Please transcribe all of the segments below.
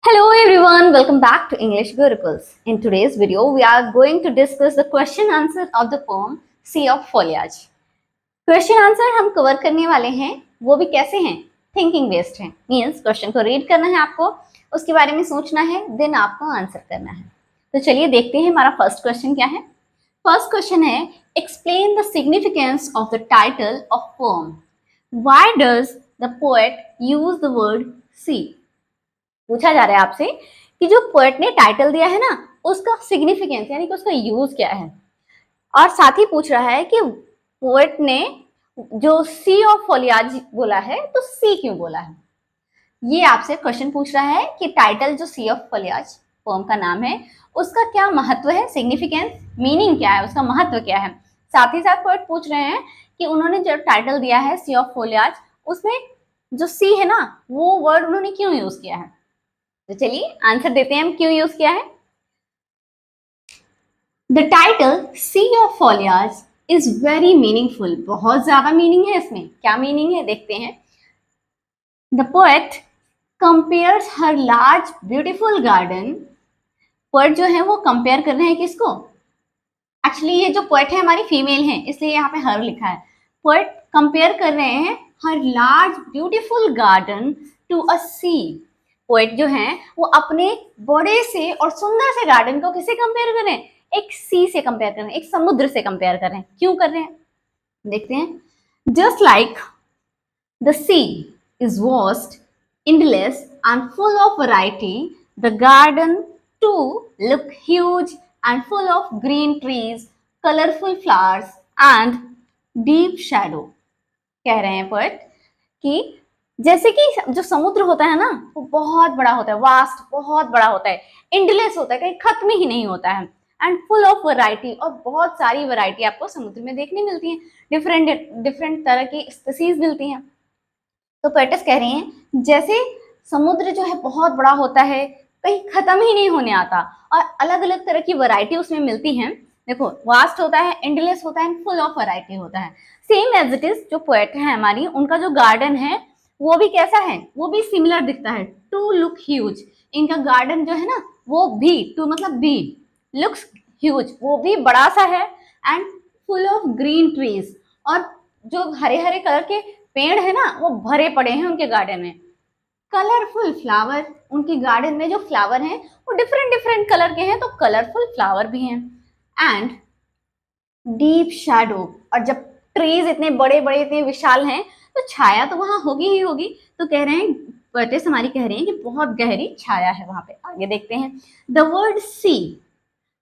Hello everyone, welcome back to English Gurukuls. In today's video, we are going to discuss the question answer of the poem Sea of Foliage. Question answer हम cover करने वाले हैं, वो भी कैसे हैं? Thinking based हैं। Means question को रीड करना है आपको, उसके बारे में सोचना है, देन आपको आंसर करना है। तो चलिए देखते हैं हमारा फर्स्ट क्वेश्चन क्या है। फर्स्ट क्वेश्चन है, explain the significance of the title of poem. Why does the poet use the word sea? पूछा जा रहा है आपसे कि जो पोएट ने टाइटल दिया है ना, उसका सिग्निफिकेंस यानी कि उसका यूज क्या है, और साथ ही पूछ रहा है कि पोएट ने जो सी ऑफ फोलियाज बोला है तो सी क्यों बोला है। ये आपसे क्वेश्चन पूछ रहा है कि टाइटल जो सी ऑफ फोलियाज पोम का नाम है, उसका क्या महत्व है, सिग्निफिकेंस, मीनिंग क्या है, उसका महत्व क्या है। साथ ही साथ पोएट पूछ रहे हैं कि उन्होंने जो टाइटल दिया है सी ऑफ फोलियाज, उसमें जो सी है ना, वो वर्ड उन्होंने क्यों यूज किया है। तो चलिए आंसर देते हैं हम क्यों यूज किया है। The title sea of foliage is very meaningful. बहुत ज्यादा मीनिंग है इसमें। क्या मीनिंग है देखते हैं। The poet compares her large beautiful garden. Poet जो है वो कंपेयर कर रहे हैं किसको? एक्चुअली ये जो पोएट है हमारी फीमेल है, इसलिए यहाँ पे हर लिखा है। पोएट कंपेयर कर रहे हैं हर large beautiful garden to a sea. Poet जो है वो अपने बड़े से और सुंदर से गार्डन को किससे कंपेयर कर रहे हैं? एक सी से कंपेयर कर रहे हैं, एक समुद्र से कंपेयर कर रहे हैं। क्यों कर रहे हैं देखते हैं। Just like the sea is vast, endless and full of variety, the garden too look huge and full of green trees, colorful flowers and deep shadow। कह रहे हैं पोएट कि जैसे कि जो समुद्र होता है ना, वो बहुत बड़ा होता है, वास्ट बहुत बड़ा होता है, एंडलेस होता है, कहीं खत्म ही नहीं होता है, एंड फुल ऑफ वैरायटी, और बहुत सारी वैरायटी आपको समुद्र में देखने मिलती है। डिफरेंट डिफरेंट तरह की स्पीसीज मिलती हैं। तो पोएट्स कह रहे हैं जैसे समुद्र जो है बहुत बड़ा होता है, कहीं खत्म ही नहीं होने आता, और अलग अलग तरह की वैरायटी उसमें मिलती है। देखो, वास्ट होता है, एंडलेस होता है, फुल ऑफ वैरायटी होता है। सेम एज इट इज जो पोएट है हमारी, उनका जो गार्डन है वो भी कैसा है, वो भी सिमिलर दिखता है। टू लुक ह्यूज, इनका गार्डन जो है ना, वो भी, टू मतलब भी, लुक्स ह्यूज, वो भी बड़ा सा है, and full of green trees, और जो हरे हरे कलर के पेड़ है ना, वो भरे पड़े हैं उनके गार्डन में। कलरफुल फ्लावर, उनके गार्डन में जो फ्लावर हैं वो डिफरेंट डिफरेंट कलर के हैं, तो कलरफुल फ्लावर भी हैं। एंड डीप शैडो, और जब ट्रीज इतने बड़े बड़े इतने विशाल हैं तो छाया तो वहां होगी ही होगी। तो कह रहे हैं, पोएट्स हमारी कह रहे हैं कि बहुत गहरी छाया है वहां पे। आगे देखते हैं। द वर्ड सी,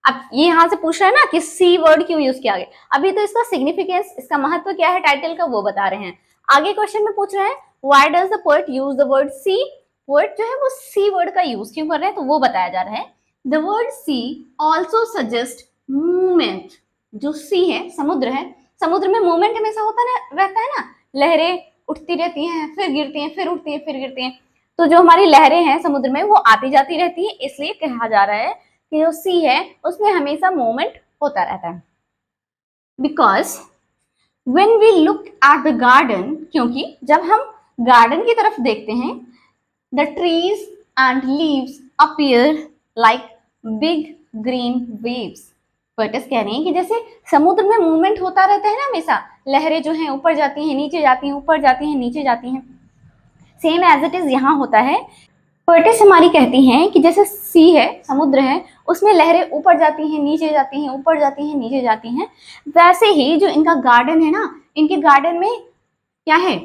अब ये यहाँ से पूछ रहा है ना कि सी वर्ड क्यों यूज किया गया। अभी तो इसका सिग्निफिकेंस, इसका महत्व क्या है टाइटल का, वो बता रहे हैं। आगे क्वेश्चन में पूछ रहे हैं why does the poet use the word sea. Poet जो है वो सी वर्ड का यूज क्यों कर रहे हैं, तो वो बताया जा रहा है। The word sea also suggest movement. जो सी है, समुद्र है, समुद्र में मूवमेंट हमेशा होता रहता है ना, लहरें उठती रहती हैं, फिर गिरती हैं, फिर उठती हैं, फिर गिरती हैं। तो जो हमारी लहरें हैं समुद्र में, वो आती जाती रहती है, इसलिए कहा जा रहा है कि जो सी है उसमें हमेशा मूवमेंट होता रहता है। Because when we look at the garden, क्योंकि जब हम गार्डन की तरफ देखते हैं, the trees and leaves appear like big green waves। Poets कह रहे हैं कि जैसे समुद्र में मूवमेंट होता रहता है ना, हमेशा लहरें जो हैं ऊपर जाती हैं, नीचे जाती हैं, ऊपर जाती हैं, नीचे जाती हैं, सेम एज इट इज यहाँ होता है। पोएट्स हमारी कहती हैं कि जैसे सी है, समुद्र है, उसमें लहरें ऊपर जाती हैं, नीचे जाती हैं, ऊपर जाती हैं, नीचे जाती हैं, वैसे ही जो इनका गार्डन है ना, इनके गार्डन में क्या है,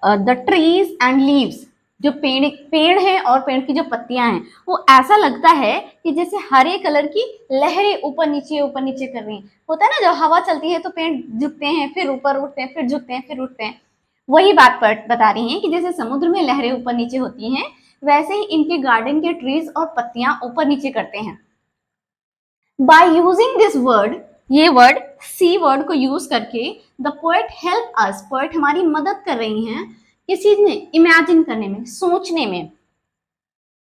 द ट्रीज एंड लीव्स, जो पेड़ हैं और पेड़ की जो पत्तियां हैं, वो ऐसा लगता है कि जैसे हरे कलर की लहरें ऊपर नीचे कर रही हैं। होता है ना, जब हवा चलती है तो पेड़ झुकते हैं, फिर ऊपर उठते हैं, फिर झुकते हैं, फिर उठते हैं। वही बात बता रही हैं कि जैसे समुद्र में लहरें ऊपर नीचे होती हैं, वैसे ही इनके गार्डन के ट्रीज और पत्तियां ऊपर नीचे करते हैं। बाय यूजिंग दिस वर्ड, ये वर्ड सी वर्ड को यूज करके, the poet help us, poet हमारी मदद कर रही हैं किस चीज में, इमेजिन करने में, सोचने में।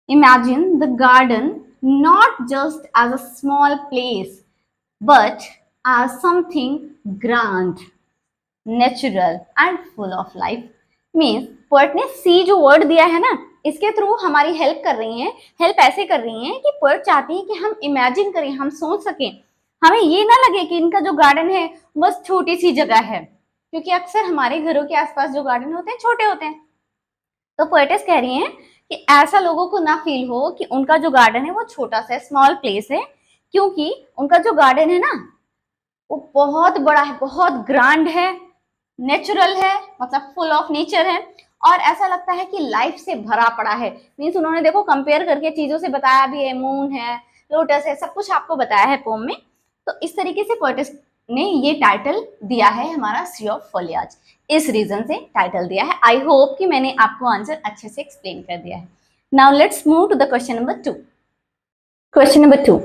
Imagine the garden not just as a small place but as something grand, natural and full of life. Means poet ने सी जो वर्ड दिया है ना, इसके थ्रू हमारी हेल्प कर रही हैं। हेल्प ऐसे कर रही हैं कि पोएट चाहती है कि हम इमेजिन करें, हम सोच सकें, हमें ये ना लगे कि इनका जो गार्डन है बस छोटी सी जगह है, क्योंकि अक्सर हमारे घरों के आसपास जो गार्डन होते हैं छोटे होते हैं। तो पोएटेस कह रही हैं कि ऐसा लोगों को ना फील हो कि उनका जो गार्डन है वो छोटा सा स्मॉल प्लेस है, क्योंकि उनका जो गार्डन है ना वो बहुत बड़ा है, बहुत ग्रैंड है, नेचुरल है, मतलब फुल ऑफ नेचर है, और ऐसा लगता है कि लाइफ से भरा पड़ा है। मीन्स उन्होंने देखो कंपेयर करके चीजों से बताया भी है, मून है, लोटस है, सब कुछ आपको बताया है पोम में। तो इस तरीके से पोएटिस ने ये टाइटल दिया है हमारा सी ऑफ फोलियाज, इस रीजन से टाइटल दिया है। आई होप कि मैंने आपको आंसर अच्छे से एक्सप्लेन कर दिया है। Now let's move to the question number 2। Question number 2,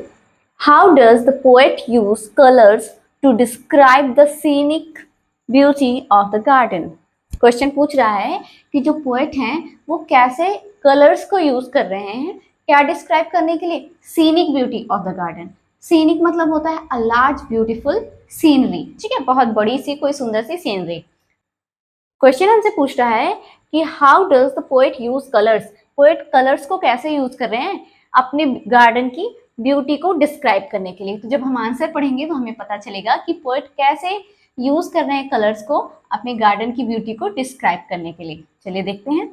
how does the poet use colours to describe the scenic beauty of the garden. Question पूछ रहा है कि जो पोएट हैं वो कैसे कलर्स को यूज कर रहे हैं क्या डिस्क्राइब करने के लिए, scenic beauty of the garden. Scenic मतलब होता है अ लार्ज ब्यूटीफुल सीनरी, ठीक है, बहुत बड़ी सी कोई सुंदर सी सीनरी। क्वेश्चन हमसे पूछ रहा है कि how does the poet use colours, poet colours को कैसे यूज कर रहे हैं अपने गार्डन की ब्यूटी को डिस्क्राइब करने के लिए। तो जब हम आंसर पढ़ेंगे तो हमें पता चलेगा कि पोएट कैसे यूज कर रहे हैं कलर्स को अपने गार्डन की ब्यूटी को डिस्क्राइब करने के लिए। चलिए देखते हैं।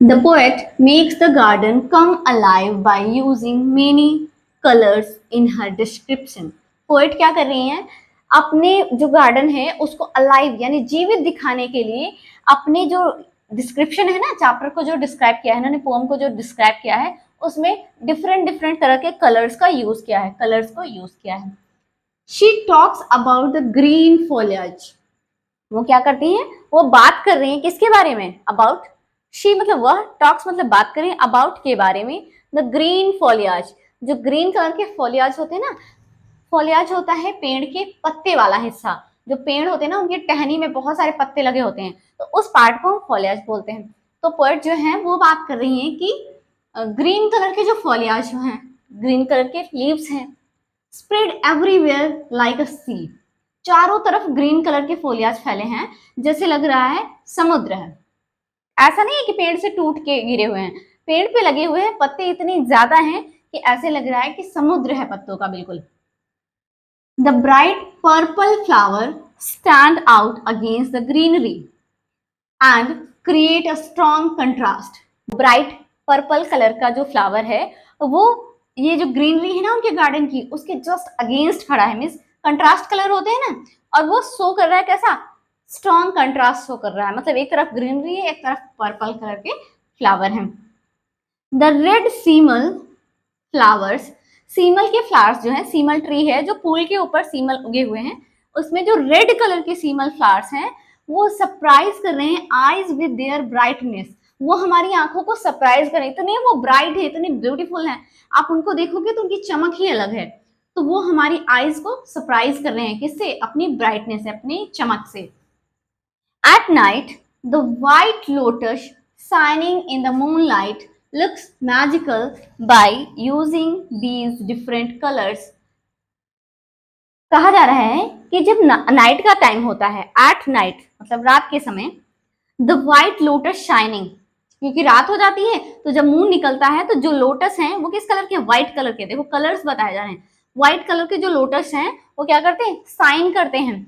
The poet makes the garden come alive by using many colours in her description. Poet क्या कर रही हैं, अपने जो गार्डन है उसको अलाइव यानी जीवित दिखाने के लिए अपने जो डिस्क्रिप्शन है ना, चैप्टर को जो डिस्क्राइब किया है इन्होंने, पोएम को जो डिस्क्राइब किया है उसमें डिफरेंट डिफरेंट तरह के कलर्स का यूज किया है, कलर्स को यूज किया है। She talks about the green foliage, वो क्या करती हैं, वो बात कर रही हैं किसके बारे में, अबाउट, शी मतलब वह, टॉक्स मतलब बात करें, अबाउट के बारे में, द ग्रीन फॉलियाज, जो ग्रीन कलर के फॉलियाज होते हैं ना, फॉलियाज होता है पेड़ के पत्ते वाला हिस्सा, जो पेड़ होते हैं ना उनकी टहनी में बहुत सारे पत्ते लगे होते हैं, तो उस पार्ट को हम फॉलियाज बोलते हैं। तो पोएट जो है वो बात कर रही हैं कि ग्रीन कलर के जो फॉलियाज हैं, ग्रीन कलर के लीव्स हैं, स्प्रेड एवरीवेयर लाइक अ सी, चारों तरफ ग्रीन कलर के फोलियाज फैले हैं, जैसे लग रहा है समुद्र है। ऐसा नहीं है कि पेड़ से टूट के गिरे हुए हैं, पेड़ पे लगे हुए हैं, पत्ते इतने ज्यादा हैं कि ऐसे लग रहा है कि समुद्र है पत्तों का बिल्कुल। The bright purple flower stand out against the greenery and create a strong contrast. Bright purple colour का जो फ्लावर है वो ये जो ग्रीनरी है ना उनके गार्डन की उसके जस्ट अगेंस्ट खड़ा है, मीन्स कंट्रास्ट कलर होते हैं ना, और वो शो कर रहा है कैसा, स्ट्रॉन्ग कंट्रास्ट शो कर रहा है, मतलब एक तरफ ग्रीनरी है एक तरफ पर्पल कलर के फ्लावर हैं। द रेड सीमल फ्लावर्स, सीमल के फ्लावर्स जो है, सीमल ट्री है जो पुल के ऊपर सीमल उगे हुए हैं, उसमें जो रेड कलर के सीमल फ्लावर्स हैं वो सरप्राइज कर रहे हैं आईज विद देयर ब्राइटनेस, वो हमारी आंखों को सरप्राइज कर रहे हैं, इतने वो ब्राइट है, इतने ब्यूटीफुल हैं, आप उनको देखोगे तो उनकी चमक ही अलग है, तो वो हमारी आईज को सरप्राइज कर रहे हैं, किससे, अपनी ब्राइटनेस से, अपनी चमक से। At night the white lotus shining in the moonlight looks magical by using these different colors। कहा जा रहा है कि जब नाइट का टाइम होता है, एट नाइट मतलब रात के समय, द व्हाइट लोटस शाइनिंग, क्योंकि रात हो जाती है तो जब मून निकलता है तो जो लोटस हैं वो किस कलर के, व्हाइट कलर के, देखो कलर्स बताए जा रहे हैं, व्हाइट कलर के जो लोटस हैं वो क्या करते हैं, शाइन करते हैं।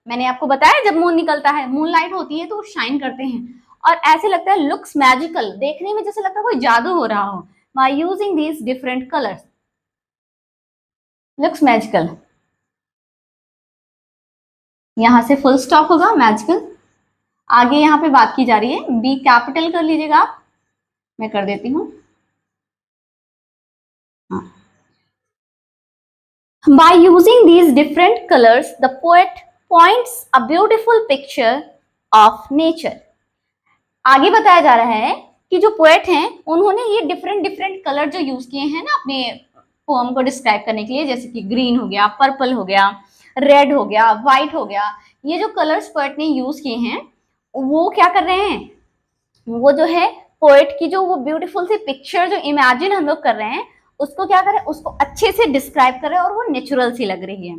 मैंने आपको बताया जब मून निकलता है, मून लाइट होती है तो वो शाइन करते हैं, और ऐसे लगता है लुक्स मैजिकल, देखने में जैसे लगता है कोई जादू हो रहा हो, by using these different colours, looks magical. यहां से फुल स्टॉप होगा, मैजिकल। आगे यहाँ पे बात की जा रही है, बी कैपिटल कर लीजिएगा आप, मैं कर देती हूँ। By using these different colors, the poet points a beautiful picture of nature। आगे बताया जा रहा है कि जो पोएट हैं उन्होंने ये डिफरेंट डिफरेंट कलर जो यूज किए हैं ना अपने पोएम को डिस्क्राइब करने के लिए, जैसे कि ग्रीन हो गया, पर्पल हो गया, रेड हो गया, व्हाइट हो गया, ये जो कलर्स पोएट ने यूज किए हैं वो क्या कर रहे हैं, वो जो है पोएट की जो वो ब्यूटीफुल सी पिक्चर जो इमेजिन हम लोग कर रहे हैं उसको क्या करें, उसको अच्छे से डिस्क्राइब करें और वो नेचुरल सी लग रही है।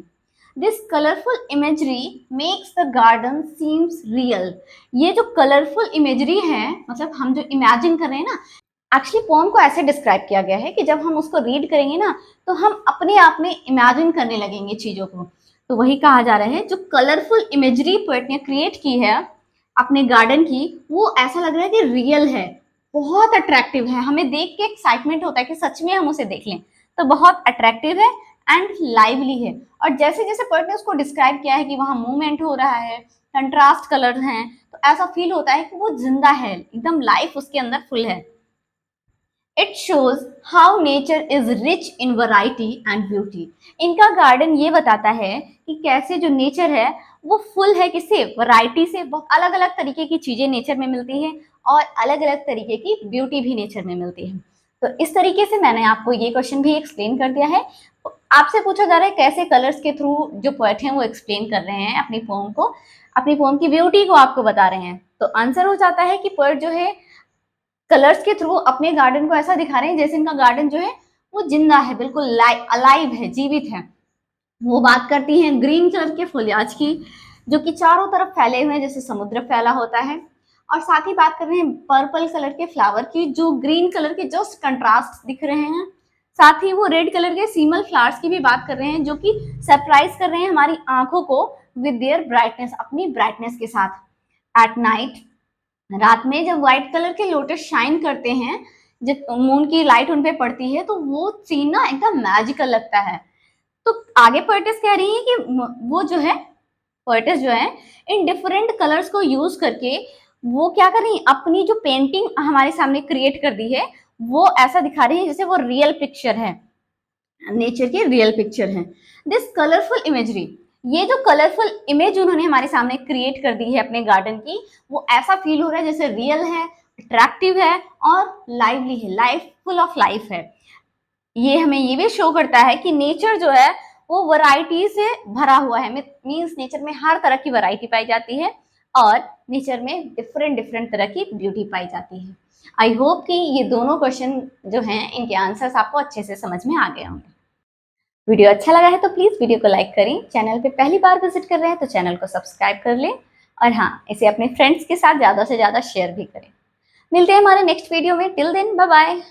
This colourful imagery makes the garden seems real. ये जो कलरफुल इमेजरी है, मतलब हम जो इमेजिन कर रहे हैं ना, एक्चुअली पोएम को ऐसे डिस्क्राइब किया गया है कि जब हम उसको रीड करेंगे ना तो हम अपने आप में इमेजिन करने लगेंगे चीजों को। तो वही कहा जा रहा है, जो कलरफुल इमेजरी पोएट ने क्रिएट की है अपने गार्डन की, वो ऐसा लग रहा है कि रियल है, बहुत अट्रैक्टिव है, हमें देख के एक्साइटमेंट होता है कि सच में हम उसे देख लें। तो बहुत अट्रैक्टिव है एंड लाइवली है। और जैसे जैसे पोएट ने उसको डिस्क्राइब किया है कि वहां मूवमेंट हो रहा है, कंट्रास्ट कलर हैं, तो ऐसा फील होता है कि वो जिंदा है, एकदम लाइफ उसके अंदर फुल है। It shows how nature is rich in variety and beauty. इनका गार्डन ये बताता है कि कैसे जो नेचर है वो फुल है, किससे, वैरायटी से। बहुत अलग अलग तरीके की चीजें नेचर में मिलती हैं और अलग अलग तरीके की ब्यूटी भी नेचर में मिलती है। तो इस तरीके से मैंने आपको ये क्वेश्चन भी एक्सप्लेन कर दिया है। आपसे पूछा जा रहा है कैसे कलर्स के थ्रू जो पोएट हैं वो एक्सप्लेन कर रहे हैं अपनी पोम को, अपनी पोम की ब्यूटी को आपको बता रहे हैं। तो आंसर हो जाता है कि पोएट जो है कलर्स के थ्रू अपने गार्डन को ऐसा दिखा रहे हैं जैसे इनका गार्डन जो है वो जिंदा है, बिल्कुल अलाइव है, जीवित है। वो बात करती हैं ग्रीन कलर के फुलियाज की, जो कि चारों तरफ फैले हुए हैं जैसे समुद्र फैला होता है। और साथ ही बात कर रहे हैं पर्पल कलर के फ्लावर की, जो ग्रीन कलर के जस्ट कंट्रास्ट दिख रहे हैं। साथ ही वो रेड कलर के सीमल फ्लावर्स की भी बात कर रहे हैं, जो कि सरप्राइज कर रहे हैं हमारी आंखों को विद देयर ब्राइटनेस, अपनी ब्राइटनेस के साथ। एट नाइट, रात में जब व्हाइट कलर के लोटस शाइन करते हैं, जब मून की लाइट उन पे पड़ती है, तो वो सीन ना एकदम मैजिकल लगता है। तो आगे पोएटिस कह रही है कि वो जो है, पोएटिस जो है इन डिफरेंट कलर्स को यूज करके वो क्या कर रही है, अपनी जो पेंटिंग हमारे सामने क्रिएट कर दी है वो ऐसा दिखा रही है जैसे वो रियल पिक्चर है, नेचर की रियल पिक्चर है। दिस कलरफुल इमेजरी, ये जो कलरफुल इमेज उन्होंने हमारे सामने क्रिएट कर दी है अपने गार्डन की, वो ऐसा फील हो रहा है जैसे रियल है, अट्रैक्टिव है और लाइवली है, लाइफ फुल ऑफ लाइफ है। ये हमें ये भी शो करता है कि नेचर जो है वो वैरायटी से भरा हुआ है। मीन्स नेचर में हर तरह की वैरायटी पाई जाती है और नेचर में डिफरेंट डिफरेंट तरह की ब्यूटी पाई जाती है। आई होप कि ये दोनों क्वेश्चन जो हैं इनके आंसर्स आपको अच्छे से समझ में आ गए होंगे। वीडियो अच्छा लगा है तो प्लीज़ वीडियो को लाइक करें। चैनल पे पहली बार विजिट कर रहे हैं तो चैनल को सब्सक्राइब कर लें और हाँ, इसे अपने फ्रेंड्स के साथ ज़्यादा से ज़्यादा शेयर भी करें। मिलते हैं हमारे नेक्स्ट वीडियो में। Till then, bye bye.